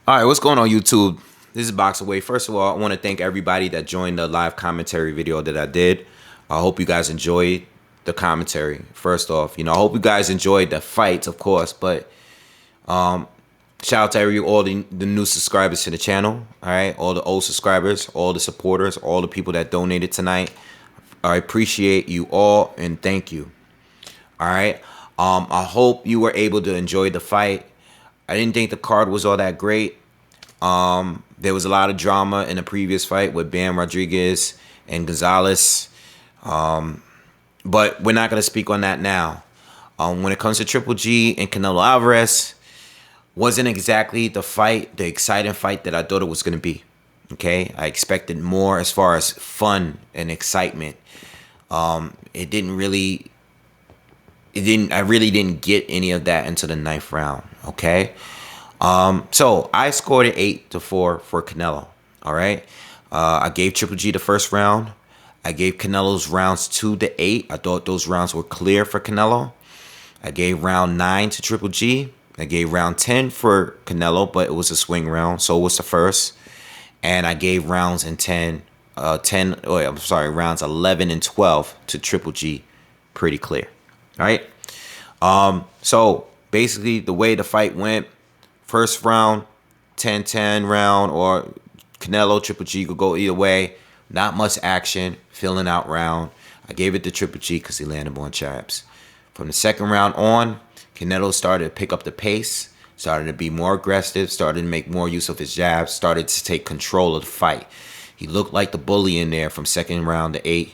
All right, what's going on YouTube? This is BoxingWave. First of all, I want to thank everybody that joined the live commentary video that I did. I hope you guys enjoyed the commentary. First off, I hope you guys enjoyed the fights, of course, but shout out to all the new subscribers to the channel. All right, all the old subscribers, all the supporters, all the people that donated tonight. I appreciate you all and thank you. All right. I hope you were able to enjoy the fight. I didn't think the card was all that great. There was a lot of drama in the previous fight with Bam Rodriguez and Gonzalez. But we're not going to speak on that now. When it comes to Triple G and Canelo Alvarez, wasn't exactly the exciting fight that I thought it was going to be. Okay, I expected more as far as fun and excitement. It didn't really. I really didn't get any of that until the 9th round. Okay. So I scored it 8-4 for Canelo. All right. I gave Triple G the first round. I gave Canelo's rounds 2 to 8. I thought those rounds were clear for Canelo. I gave round 9 to Triple G. I gave round 10 for Canelo, but it was a swing round. So was the first. And I gave rounds in rounds 11 and 12 to Triple G. Pretty clear. All right. So basically the way the fight went, first round, 10-10 round, or Canelo, Triple G could go either way. Not much action, filling out round. I gave it to Triple G because he landed more jabs. From the second round on, Canelo started to pick up the pace, started to be more aggressive, started to make more use of his jabs, started to take control of the fight. He looked like the bully in there from second round to 8.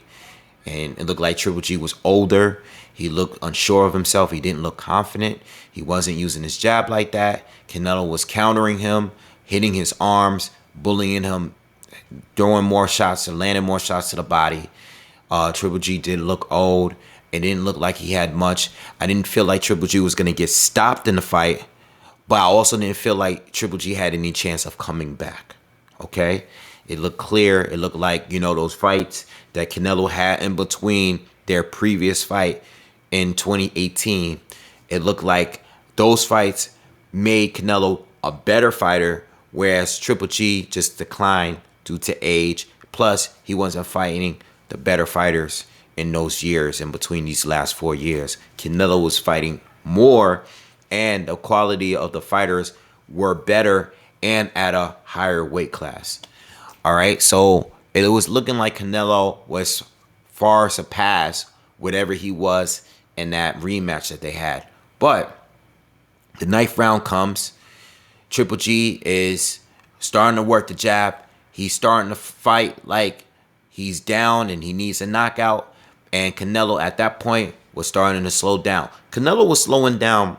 And it looked like Triple G was older. He looked unsure of himself. He didn't look confident. He wasn't using his jab like that. Canelo was countering him, hitting his arms, bullying him, throwing more shots and landing more shots to the body. Triple G did look old. It didn't look like he had much. I didn't feel like Triple G was going to get stopped in the fight, but I also didn't feel like Triple G had any chance of coming back. Okay? It looked clear. It looked like, those fights that Canelo had in between their previous fight in 2018. It looked like those fights made Canelo a better fighter, whereas Triple G just declined due to age. Plus, he wasn't fighting the better fighters in those years, in between these last 4 years. Canelo was fighting more, and the quality of the fighters were better and at a higher weight class. All right, so it was looking like Canelo was far surpassed whatever he was in that rematch that they had. But the 9th round comes. Triple G is starting to work the jab. He's starting to fight like he's down and he needs a knockout. And Canelo at that point was starting to slow down. Canelo was slowing down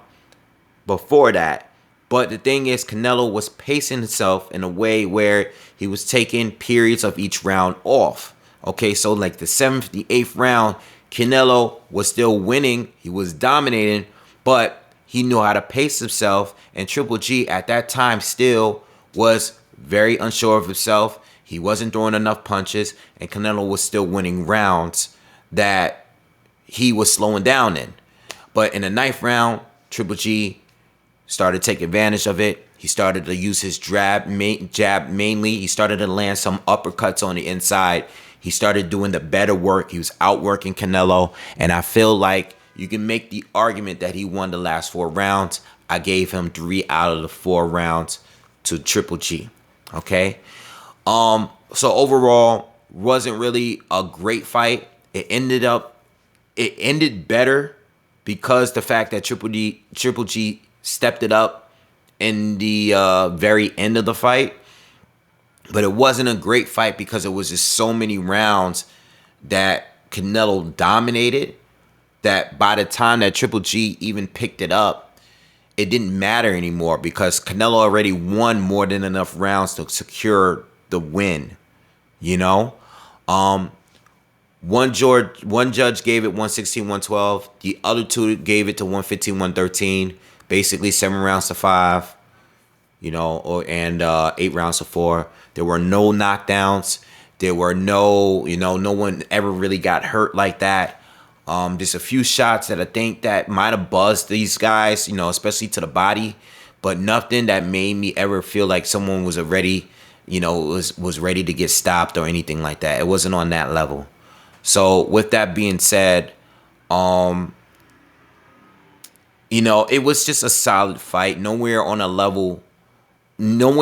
before that. But the thing is, Canelo was pacing himself in a way where he was taking periods of each round off. Okay, so like the 7th, the 8th round, Canelo was still winning. He was dominating, but he knew how to pace himself. And Triple G at that time still was very unsure of himself. He wasn't throwing enough punches, and Canelo was still winning rounds that he was slowing down in. But in the 9th round, Triple G started to take advantage of it. He started to use his jab mainly. He started to land some uppercuts on the inside. He started doing the better work. He was outworking Canelo. And I feel like you can make the argument that he won the last 4 rounds. I gave him 3 out of the 4 rounds to Triple G. Okay? So overall, wasn't really a great fight. It ended better because the fact that Triple G stepped it up in the very end of the fight. But it wasn't a great fight because it was just so many rounds that Canelo dominated that by the time that Triple G even picked it up, it didn't matter anymore because Canelo already won more than enough rounds to secure the win. One judge gave it 116-112. The other 2 gave it to 115-113. Basically 7 rounds to 5, and 8 rounds to 4. There were no knockdowns. There were no one ever really got hurt like that. Just a few shots that I think that might have buzzed these guys, especially to the body. but nothing that made me ever feel like someone was already, was ready to get stopped or anything like that. It wasn't on that level. So with that being said, it was just a solid fight. Nowhere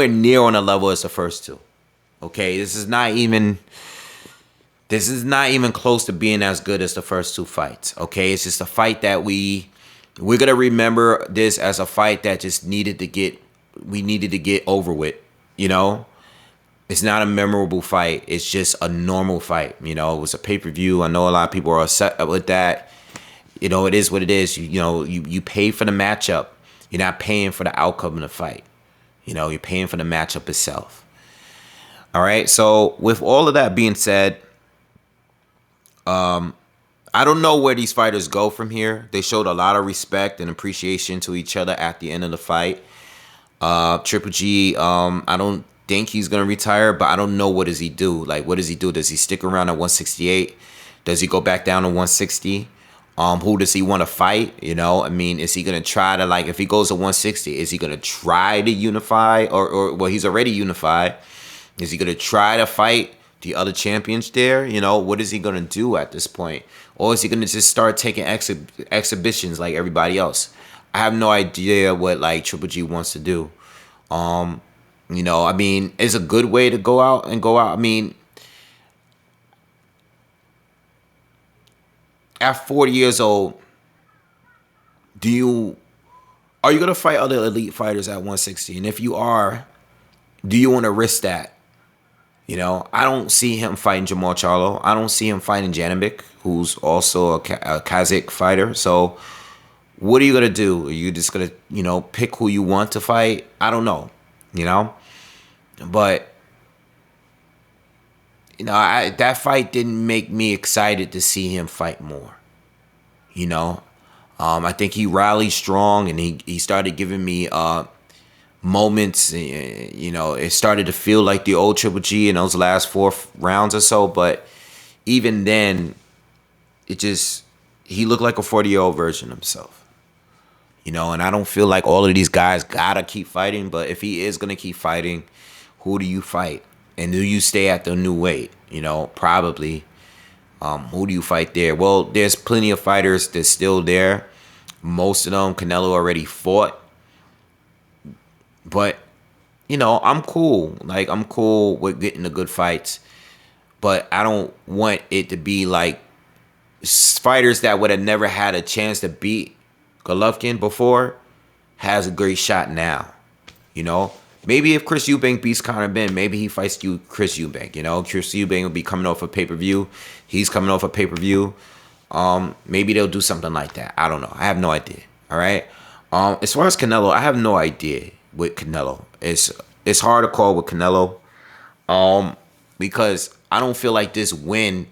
near on a level as the first two. Okay, this is not even close to being as good as the first two fights. Okay, it's just a fight that we're gonna remember this as a fight that just needed to get over with. It's not a memorable fight. It's just a normal fight. It was a pay-per-view. I know a lot of people are upset with that. It is what it is. You pay for the matchup. You're not paying for the outcome of the fight. You're paying for the matchup itself. All right. So with all of that being said, I don't know where these fighters go from here. They showed a lot of respect and appreciation to each other at the end of the fight. Triple G, I don't think he's going to retire, but I don't know what does he do. Like, what does he do? Does he stick around at 168? Does he go back down to 160? Who does he want to fight? Is he going to try to, if he goes to 160, is he going to try to unify well, he's already unified. Is he going to try to fight the other champions there? What is he going to do at this point? Or is he going to just start taking exhibitions like everybody else? I have no idea what Triple G wants to do. It's a good way to go out. At 40 years old, are you going to fight other elite fighters at 160? And if you are, do you want to risk that? I don't see him fighting Jamal Charlo. I don't see him fighting Janibek, who's also a Kazakh fighter. So what are you going to do? Are you just going to, pick who you want to fight? I don't know, But, that fight didn't make me excited to see him fight more. I think he rallied strong, and he started giving me moments. It started to feel like the old Triple G in those last 4 rounds or so. But even then, he looked like a 40-year-old version of himself. And I don't feel like all of these guys gotta keep fighting. But if he is gonna keep fighting, who do you fight? And do you stay at the new weight? Probably. Who do you fight there? Well, there's plenty of fighters that's still there. Most of them, Canelo already fought. But, I'm cool. I'm cool with getting the good fights. But I don't want it to be like fighters that would have never had a chance to beat Golovkin before has a great shot now. Maybe if Chris Eubank beats Conor Benn, maybe he fights Chris Eubank. Chris Eubank will be coming off a pay-per-view. He's coming off a pay-per-view. Maybe they'll do something like that. I don't know. I have no idea. All right. As far as Canelo, I have no idea with Canelo. It's hard to call with Canelo. Because I don't feel like this win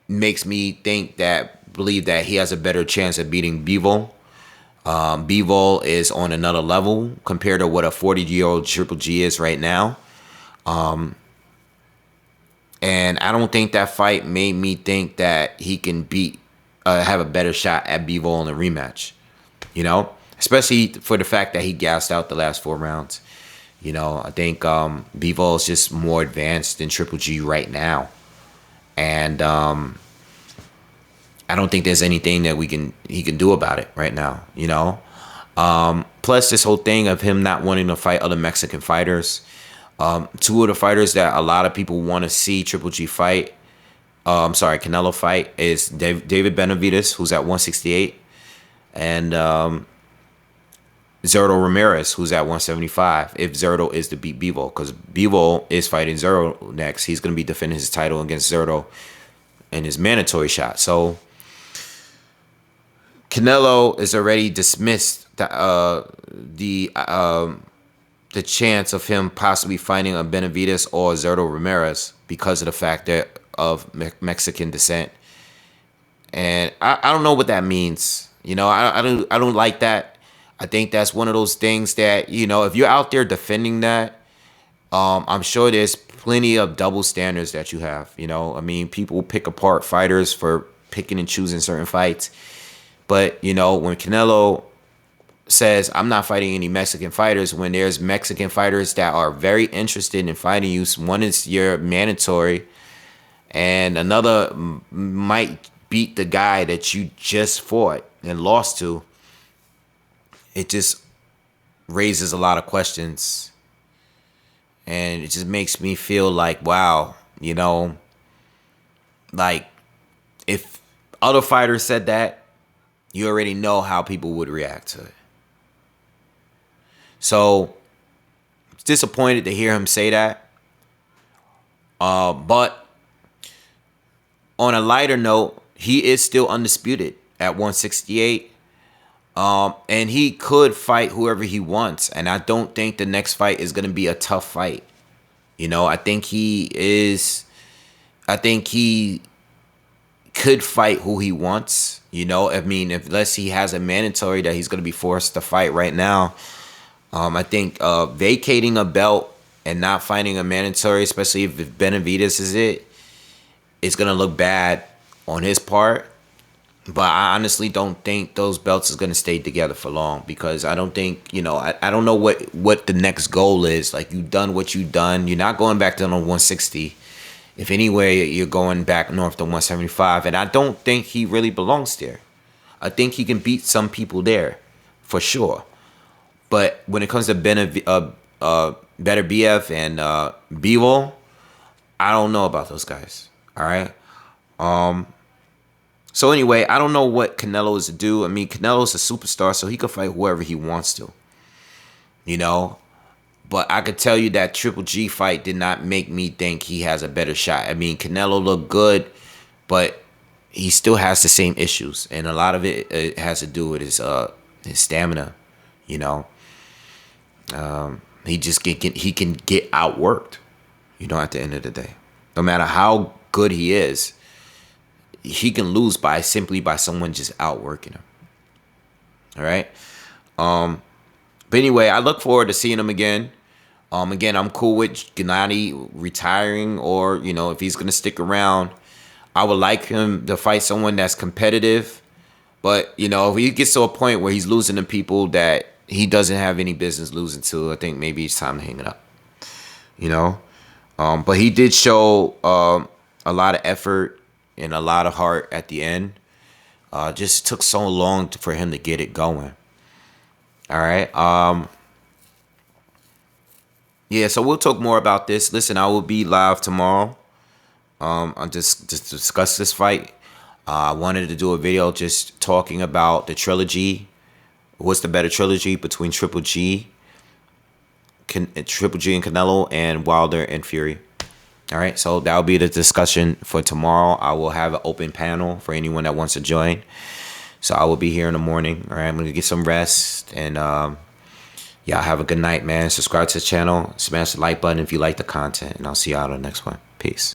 makes me believe that he has a better chance of beating Bivol. Bivol is on another level compared to what a 40-year-old Triple G is right now. And I don't think that fight made me think that he can have a better shot at Bivol in a rematch. Especially for the fact that he gassed out the last 4 rounds. I think Bivol is just more advanced than Triple G right now. And I don't think there's anything that he can do about it right now, Plus this whole thing of him not wanting to fight other Mexican fighters. 2 of the fighters that a lot of people want to see Triple G fight, Canelo fight, is David Benavidez, who's at 168, and Zerto Ramirez, who's at 175, if Zerto is to beat Bivol, because Bivol is fighting Zerto next. He's going to be defending his title against Zerto in his mandatory shot. So Canelo is already dismissed the chance of him possibly fighting a Benavidez or Zerto Ramirez because of the fact that of Mexican descent. And I don't know what that means. I don't like that. I think that's one of those things that, if you're out there defending that, I'm sure there's plenty of double standards that you have. People pick apart fighters for picking and choosing certain fights. But, when Canelo says, I'm not fighting any Mexican fighters, when there's Mexican fighters that are very interested in fighting you. One is your mandatory, and another might beat the guy that you just fought and lost to. It just raises a lot of questions. And it just makes me feel like, wow, you know, like if other fighters said that, you already know how people would react to it. So, it's disappointed to hear him say that. But on a lighter note, he is still undisputed at 168. And he could fight whoever he wants. And I don't think the next fight is going to be a tough fight. You know, I think he could fight who he wants. You know, I mean, unless he has a mandatory that he's going to be forced to fight right now. I think vacating a belt and not fighting a mandatory, especially if Benavidez is it, it's going to look bad on his part. But I honestly don't think those belts is going to stay together for long, because I don't think, you know, I don't know what the next goal is. Like, you've done what you've done. You're not going back down to 160. If anyway, you're going back north to 175. And I don't think he really belongs there. I think he can beat some people there for sure. But when it comes to Better BF and Bivol, I don't know about those guys. All right. So anyway, I don't know what Canelo is to do. I mean, Canelo's a superstar, so he could fight whoever he wants to. You know? But I could tell you that Triple G fight did not make me think he has a better shot. I mean, Canelo looked good, but he still has the same issues. And a lot of it has to do with his stamina, you know? He can get outworked, you know, at the end of the day. No matter how good he is, he can lose simply by someone just outworking him. All right. But anyway, I look forward to seeing him again. Again, I'm cool with Gennady retiring, or, you know, if he's gonna stick around, I would like him to fight someone that's competitive. But, you know, if he gets to a point where he's losing to people that he doesn't have any business losing to, I think maybe it's time to hang it up. You know. But he did show a lot of effort and a lot of heart at the end. Just took so long for him to get it going. All right. Yeah, so we'll talk more about this. Listen, I will be live tomorrow. I'll just discuss this fight. I wanted to do a video just talking about the trilogy. What's the better trilogy between Triple G and Canelo, and Wilder and Fury? All right, so that'll be the discussion for tomorrow. I will have an open panel for anyone that wants to join. So I will be here in the morning. All right, I'm going to get some rest. And y'all have a good night, man. Subscribe to the channel. Smash the like button if you like the content. And I'll see y'all on the next one. Peace.